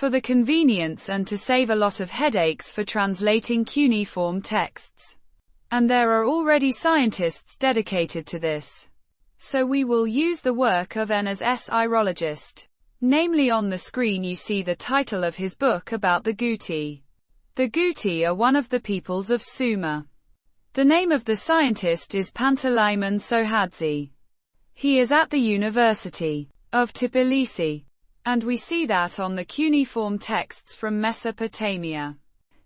for the convenience and to save a lot of headaches for translating cuneiform texts. And there are already scientists dedicated to this. So we will use the work of an Asirologist. Namely, on the screen you see the title of his book about the Guti. The Guti are one of the peoples of Sumer. The name of the scientist is Panteleimon Sohadze. He is at the University of Tbilisi, and we see that on the cuneiform texts from Mesopotamia.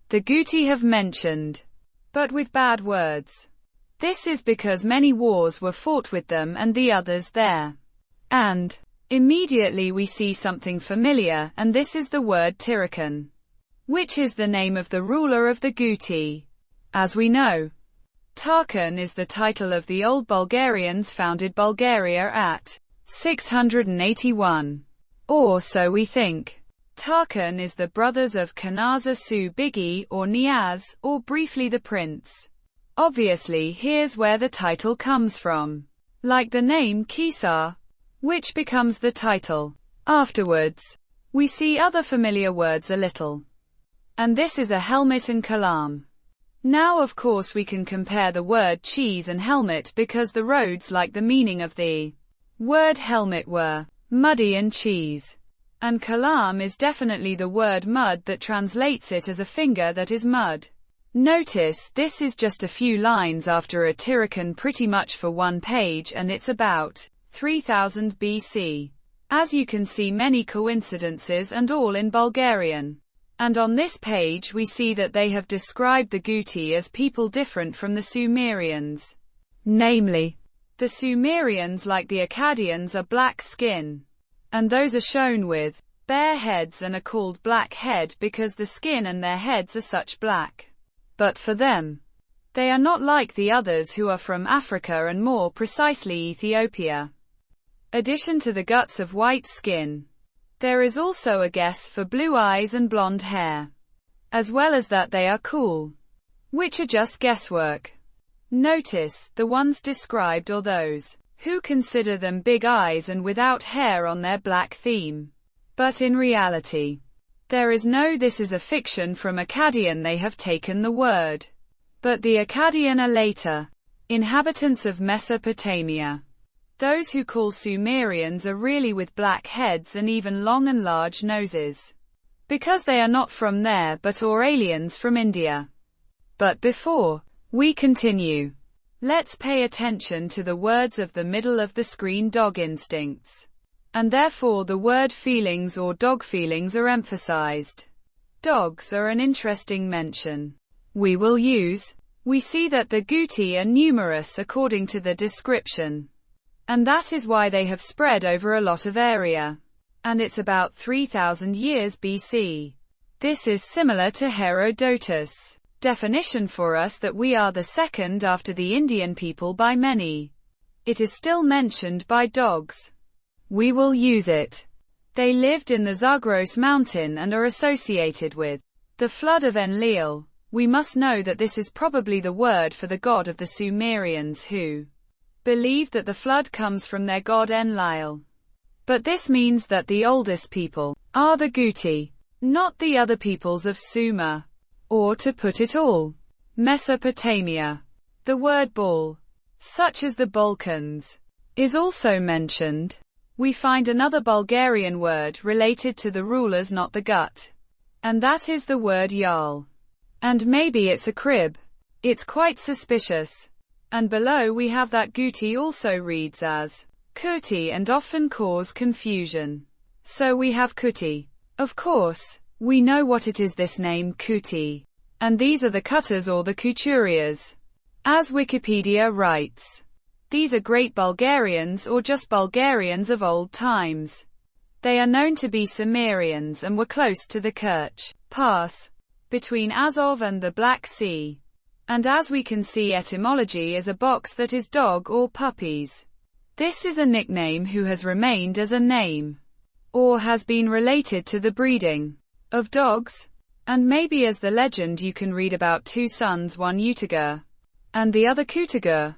The Guti have mentioned, but with bad words. This is because many wars were fought with them and the others there. And immediately we see something familiar, and this is the word Tirakan, which is the name of the ruler of the Guti. As we know, Tarkan is the title of the old Bulgarians founded Bulgaria at 681. Or so we think. Tarkan is the brothers of Kanaza Su Bigi, or Niaz, or briefly the prince. Obviously here's where the title comes from. Like the name Kisar, which becomes the title. Afterwards, we see other familiar words a little. And this is a helmet and kalam. Now of course we can compare the word cheese and helmet because the roads like the meaning of the word helmet were muddy and cheese. And kalam is definitely the word mud that translates it as a finger that is mud. Notice, this is just a few lines after a Tirakan pretty much for one page, and it's about 3000 BC. As you can see, many coincidences and all in Bulgarian. And on this page we see that they have described the Guti as people different from the Sumerians. Namely, the Sumerians, like the Akkadians, are black skin. And those are shown with bare heads and are called black head because the skin and their heads are such black. But for them, they are not like the others who are from Africa and more precisely Ethiopia. Addition to the guts of white skin, there is also a guess for blue eyes and blonde hair. As well as that they are cool, which are just guesswork. Notice, the ones described are those who consider them big eyes and without hair on their black theme. But in reality, there is no, this is a fiction from Akkadian, they have taken the word. But the Akkadian are later inhabitants of Mesopotamia. Those who call Sumerians are really with black heads and even long and large noses. Because they are not from there but are aliens from India. But before we continue, let's pay attention to the words of the middle of the screen, dog instincts. And therefore the word feelings or dog feelings are emphasized. Dogs are an interesting mention. We will use. We see that the Guti are numerous according to the description. And that is why they have spread over a lot of area. And it's about 3000 years BC. This is similar to Herodotus' definition for us that we are the second after the Indian people by many. It is still mentioned by dogs. We will use it. They lived in the Zagros mountain and are associated with the flood of Enlil. We must know that this is probably the word for the god of the Sumerians who believed that the flood comes from their god Enlil. But this means that the oldest people are the Guti, not the other peoples of Sumer. Or to put it all, Mesopotamia. The word Bul, such as the Balkans, is also mentioned. We find another Bulgarian word related to the rulers, not the gut. And that is the word Jarl. And maybe it's a crib. It's quite suspicious. And below we have that Guti also reads as Kuti and often cause confusion. So we have Kuti. Of course, we know what it is, this name Kuti. And these are the cutters or the couturiers. As Wikipedia writes, these are great Bulgarians or just Bulgarians of old times. They are known to be Sumerians and were close to the Kerch Pass between Azov and the Black Sea. And as we can see, etymology is a box that is dog or puppies. This is a nickname who has remained as a name, or has been related to the breeding of dogs. And maybe as the legend you can read about two sons, one Utiger and the other Kutiger.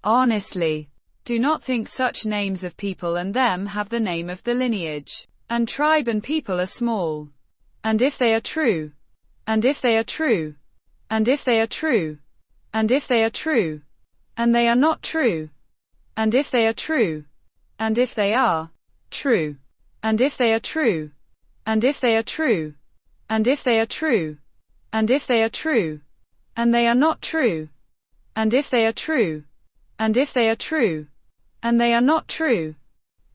Honestly, do not think such names of people and them have the name of the lineage. And tribe and people are small. and if they are true, and if they are true, and if they are true, and if they are true, and they are not true, and if they are true, and if they are true, and if they are true, and if they are true, and if they are true, and if they are true, and they are not true, and if they are true, and if they are true, and they are not true,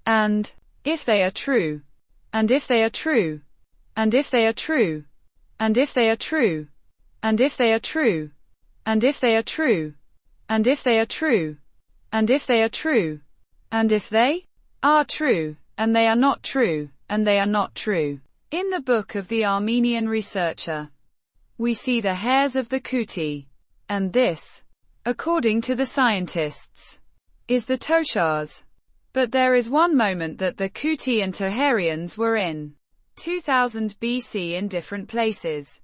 and if they are true, and if they are true, and if they are true, and if they are true, and if they are true, and if they are true, and if they are true, and if they are true, and if they are true, and they are not true, and they are not true. In the book of the Armenian researcher, we see the hairs of the Kuti, and this, according to the scientists, is the Tochars. But there is one moment that the Kuti and Tocharians were in 2000 BC in different places.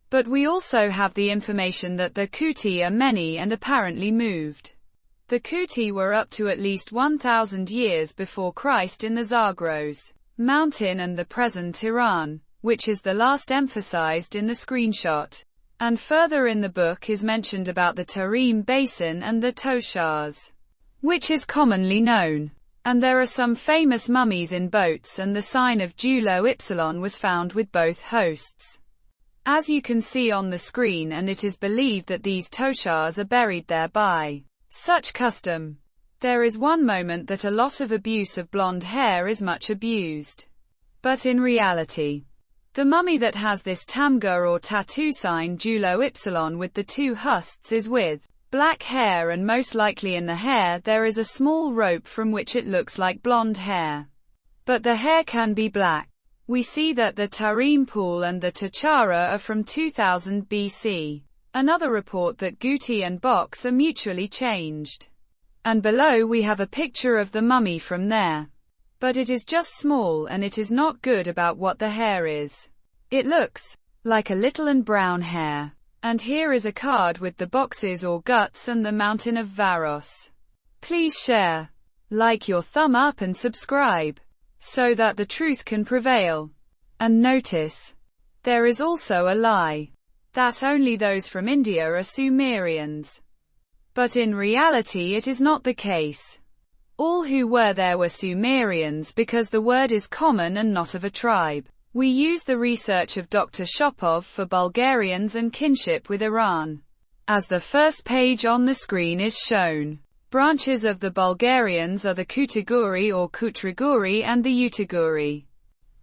But we also have the information that the Kuti are many and apparently moved. The Kuti were up to at least 1000 years before Christ in the Zagros mountain and the present Iran, which is the last emphasized in the screenshot. And further in the book is mentioned about the Tarim Basin and the Tochars, which is commonly known. And there are some famous mummies in boats, and the sign of Julo Ypsilon was found with both hosts, as you can see on the screen, and it is believed that these Tochars are buried there by such custom. There is one moment that a lot of abuse of blonde hair is much abused. But in reality, the mummy that has this tamga or tattoo sign Julo Ypsilon with the two husts is with black hair, and most likely in the hair there is a small rope from which it looks like blonde hair. But the hair can be black. We see that the Tarim pool and the Tochara are from 2000 BC. Another report that Guti and Box are mutually changed. And below we have a picture of the mummy from there. But it is just small, and it is not good about what the hair is. It looks like a little and brown hair. And here is a card with the boxes or guts and the mountain of Varos. Please share, like your thumb up and subscribe, so that the truth can prevail. And notice, there is also a lie, that only those from India are Sumerians. But in reality it is not the case. All who were there were Sumerians because the word is common and not of a tribe. We use the research of Dr. Shopov for Bulgarians and kinship with Iran. As the first page on the screen is shown, branches of the Bulgarians are the Kutuguri or Kutriguri and the Utuguri.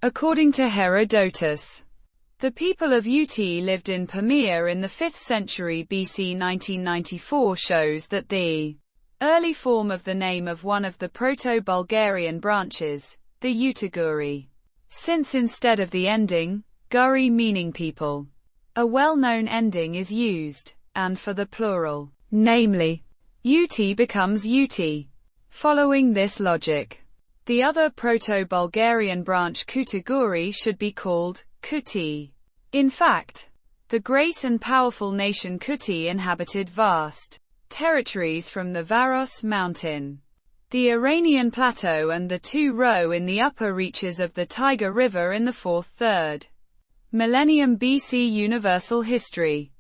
According to Herodotus, the people of Ut lived in Pamir in the 5th century BC. 1994 shows that the early form of the name of one of the Proto-Bulgarian branches, the Utuguri, since instead of the ending, guri meaning people, a well-known ending is used, and for the plural, namely, Uti becomes Uti. Following this logic, the other Proto-Bulgarian branch Kutuguri should be called Kuti. In fact, the great and powerful nation Kuti inhabited vast territories from the Varos mountain, the Iranian plateau and the two-row in the upper reaches of the Tiger River in the 4th-3rd millennium BC. Universal History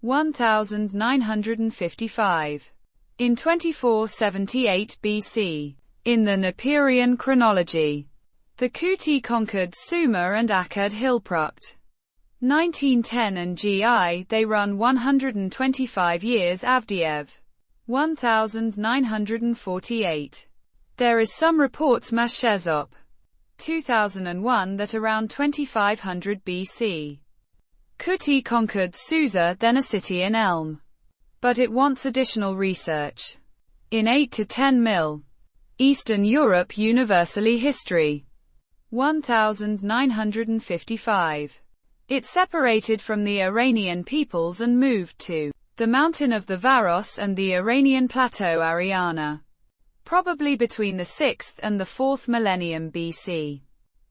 1955. In 2478 BC, in the Nippurian chronology, the Kuti conquered Sumer and Akkad Hilprukt. 1910 and GI, they run 125 years. Avdiev 1948. There is some reports Mashezop 2001 that around 2500 BC, Kuti conquered Susa, then a city in Elm. But it wants additional research. In 8 to 10 mil. Eastern Europe Universally History 1955. It separated from the Iranian peoples and moved to the mountain of the Varos and the Iranian plateau Ariana, probably between the 6th and the 4th millennium BC.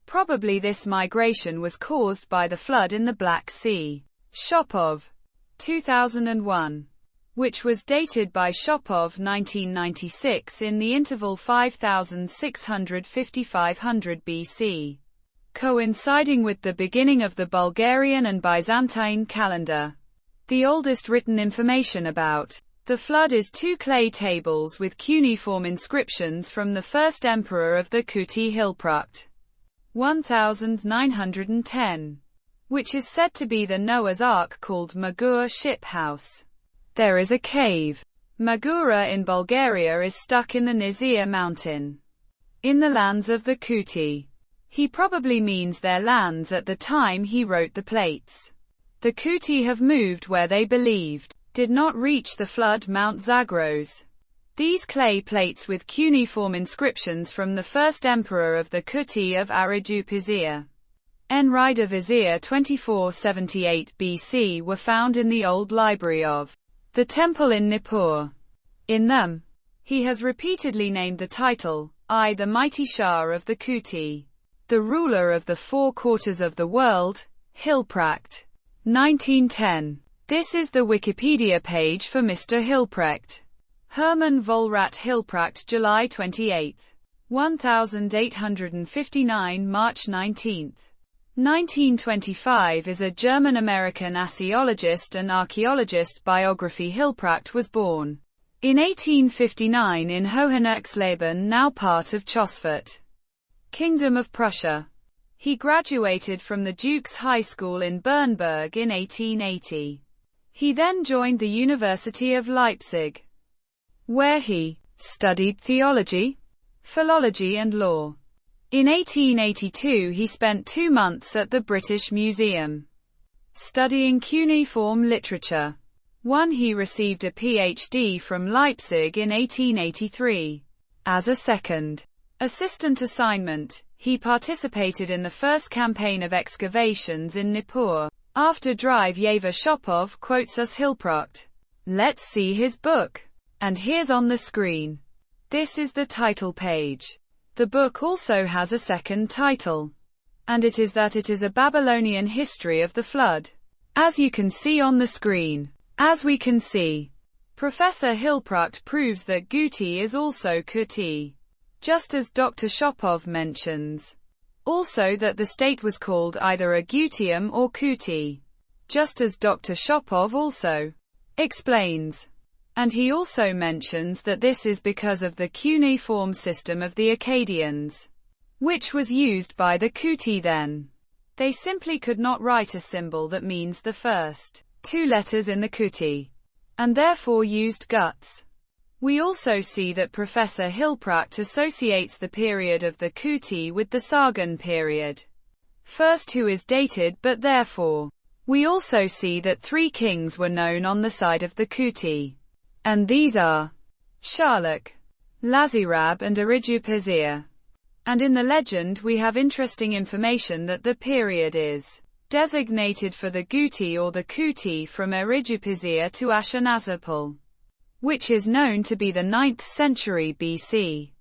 Probably this migration was caused by the flood in the Black Sea. Shopov 2001, which was dated by Shopov 1996 in the interval 5650–500 BC. coinciding with the beginning of the Bulgarian and Byzantine calendar. The oldest written information about the flood is two clay tables with cuneiform inscriptions from the first emperor of the Kuti Hilprucht, 1910, which is said to be the Noah's Ark called Magur Ship House. There is a cave. Magura in Bulgaria is stuck in the Nizia mountain, in the lands of the Kuti. He probably means their lands at the time he wrote the plates. The Kuti have moved where they believed did not reach the flood Mount Zagros. These clay plates with cuneiform inscriptions from the first emperor of the Kuti of Aridupizir, Enrida Vizier 2478 BC were found in the old library of the temple in Nippur. In them, he has repeatedly named the title, I the mighty Shah of the Kuti, the ruler of the four quarters of the world, Hilprecht, 1910. This is the Wikipedia page for Mr. Hilprecht. Hermann Volrat Hilprecht, July 28, 1859, March 19, 1925 is a German-American archaeologist and archaeologist. Biography. Hilprecht was born in 1859 in Hohenexleben, now part of Chosfurt, Kingdom of Prussia. He graduated from the Duke's High School in Bernburg in 1880. He then joined the University of Leipzig, where he studied theology, philology and law. In 1882 he spent 2 months at the British Museum, studying cuneiform literature. He received a PhD from Leipzig in 1883. As a second assistant assignment, he participated in the first campaign of excavations in Nippur. After Drive Yeva Shopov quotes us Hilprecht. Let's see his book. And here's on the screen. This is the title page. The book also has a second title, and it is that it is a Babylonian history of the flood. As you can see on the screen. As we can see, Professor Hilprecht proves that Guti is also Kuti, just as Dr. Shopov mentions. Also that the state was called either a Gutium or Kuti, just as Dr. Shopov also explains. And he also mentions that this is because of the cuneiform system of the Akkadians, which was used by the Kuti then. They simply could not write a symbol that means the first 2 letters in the Kuti, and therefore used guts. We also see that Professor Hilprecht associates the period of the Kuti with the Sargon period, first who is dated, but therefore, we also see that 3 kings were known on the side of the Kuti. And these are Sharluk, Lazirab and Aridupizir. And in the legend we have interesting information that the period is designated for the Guti or the Kuti from Aridupizir to Ashurnasirpal, which is known to be the 9th century BC.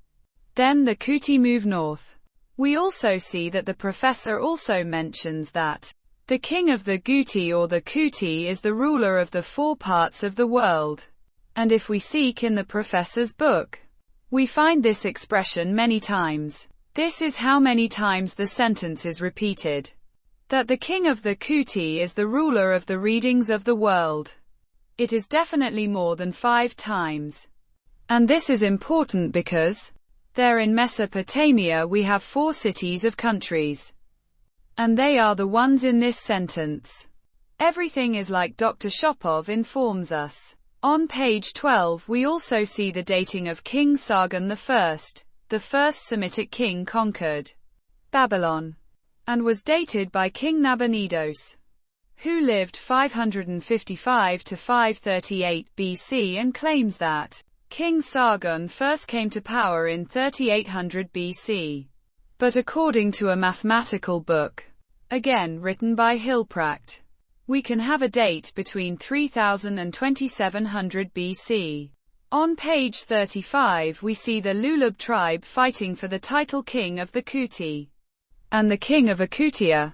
Then the Kuti move north. We also see that the professor also mentions that the king of the Guti or the Kuti is the ruler of the 4 parts of the world. And if we seek in the professor's book, we find this expression many times. This is how many times the sentence is repeated. That the king of the Kuti is the ruler of the readings of the world. It is definitely more than 5 times. And this is important because there in Mesopotamia we have 4 cities of countries. And they are the ones in this sentence. Everything is like Dr. Shopov informs us. On page 12 we also see the dating of King Sargon I, the first Semitic king conquered Babylon, and was dated by King Nabonidus, who lived 555 to 538 BC and claims that King Sargon first came to power in 3800 BC. But according to a mathematical book, again written by Hilprecht, we can have a date between 3000 and 2700 BC. On page 35 we see the Lulub tribe fighting for the title king of the Kuti, and the king of Akutia.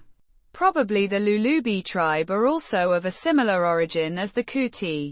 Probably the Lulubi tribe are also of a similar origin as the Kuti.